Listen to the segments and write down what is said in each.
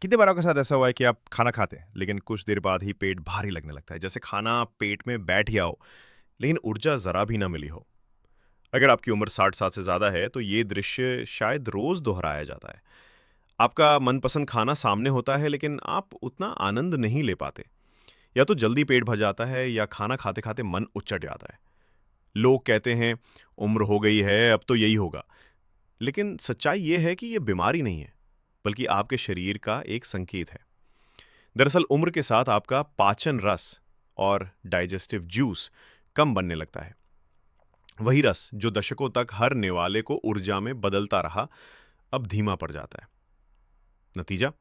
कितने बार आपके साथ ऐसा हुआ है कि आप खाना खाते हैं, लेकिन कुछ देर बाद ही पेट भारी लगने लगता है? जैसे खाना पेट में बैठ गया हो, लेकिन ऊर्जा ज़रा भी ना मिली हो। अगर आपकी उम्र 60 साल से ज़्यादा है, तो ये दृश्य शायद रोज़ दोहराया जाता है। आपका मनपसंद खाना सामने होता है, लेकिन आप उतना आनंद नहीं ले पाते। या तो जल्दी पेट भर जाता है, या खाना खाते-खाते मन उचट जाता है। लोग कहते हैं, उम्र हो गई है, अब तो यही होगा। लेकिन सच्चाई ये है कि ये बीमारी नहीं है, बल्कि आपके शरीर का एक संकेत है। दरअसल उम्र के साथ आपका पाचन रस और डाइजेस्टिव जूस कम बनने लगता है। वही रस जो दशकों तक हर निवाले को ऊर्जा में बदलता रहा, अब धीमा पड़ जाता है। नतीजा,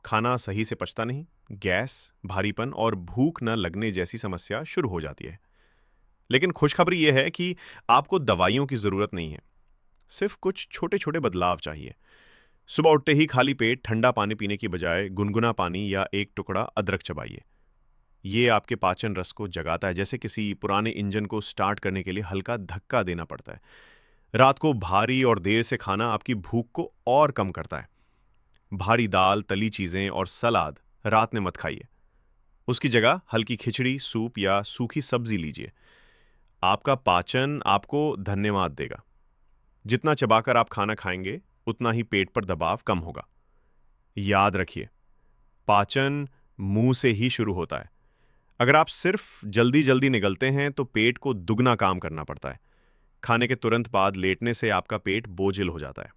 खाना सही से पचता नहीं, गैस, भारीपन और भूख न लगने जैसी समस्या शुरू हो जाती है। लेकिन खुशखबरी यह है कि आपको दवाइयों की जरूरत नहीं है। सिर्फ कुछ छोटे छोटे बदलाव चाहिए। सुबह उठते ही खाली पेट ठंडा पानी पीने की बजाय गुनगुना पानी या एक टुकड़ा अदरक चबाइए। ये आपके पाचन रस को जगाता है, जैसे किसी पुराने इंजन को स्टार्ट करने के लिए हल्का धक्का देना पड़ता है। रात को भारी और देर से खाना आपकी भूख को और कम करता है। भारी दाल, तली चीजें और सलाद रात में मत खाइए। उसकी जगह हल्की खिचड़ी, सूप या सूखी सब्जी लीजिए। आपका पाचन आपको धन्यवाद देगा। जितना चबाकर आप खाना खाएंगे, उतना ही पेट पर दबाव कम होगा। याद रखिए, पाचन मुंह से ही शुरू होता है। अगर आप सिर्फ जल्दी जल्दी निगलते हैं, तो पेट को दुगना काम करना पड़ता है। खाने के तुरंत बाद लेटने से आपका पेट बोझिल हो जाता है।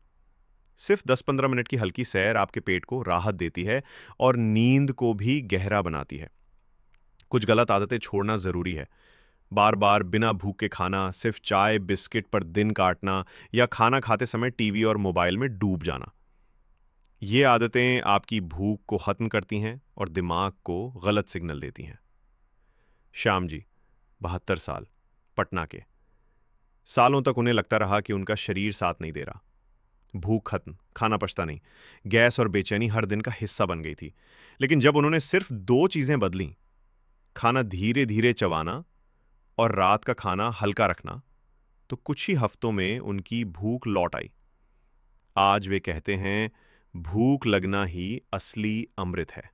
सिर्फ 10-15 मिनट की हल्की सैर आपके पेट को राहत देती है और नींद को भी गहरा बनाती है। कुछ गलत आदतें छोड़ना जरूरी है। बार बार बिना भूख के खाना, सिर्फ चाय बिस्किट पर दिन काटना, या खाना खाते समय टीवी और मोबाइल में डूब जाना, ये आदतें आपकी भूख को खत्म करती हैं और दिमाग को गलत सिग्नल देती हैं। श्याम जी, 72 साल, पटना के। सालों तक उन्हें लगता रहा कि उनका शरीर साथ नहीं दे रहा। भूख खत्म, खाना पचता नहीं, गैस और बेचैनी हर दिन का हिस्सा बन गई थी। लेकिन जब उन्होंने सिर्फ दो चीजें बदली, खाना धीरे धीरे चबाना और रात का खाना हल्का रखना, तो कुछ ही हफ्तों में उनकी भूख लौट आई। आज वे कहते हैं, भूख लगना ही असली अमृत है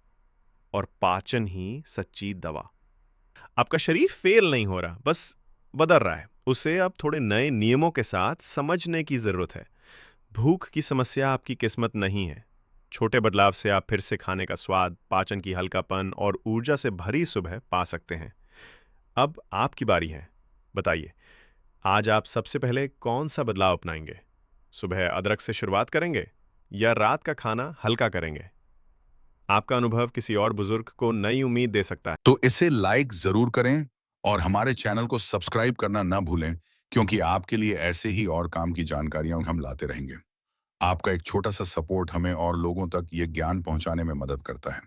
और पाचन ही सच्ची दवा। आपका शरीर फेल नहीं हो रहा, बस बदल रहा है। उसे अब थोड़े नए नियमों के साथ समझने की जरूरत है। भूख की समस्या आपकी किस्मत नहीं है। छोटे बदलाव से आप फिर से खाने का स्वाद, पाचन की हल्कापन और ऊर्जा से भरी सुबह पा सकते हैं। अब आपकी बारी है। बताइए, आज आप सबसे पहले कौन सा बदलाव अपनाएंगे? सुबह अदरक से शुरुआत करेंगे या रात का खाना हल्का करेंगे? आपका अनुभव किसी और बुजुर्ग को नई उम्मीद दे सकता है। तो इसे लाइक जरूर करें और हमारे चैनल को सब्सक्राइब करना ना भूलें, क्योंकि आपके लिए ऐसे ही और काम की जानकारियां हम लाते रहेंगे। आपका एक छोटा सा सपोर्ट हमें और लोगों तक ये ज्ञान पहुंचाने में मदद करता है।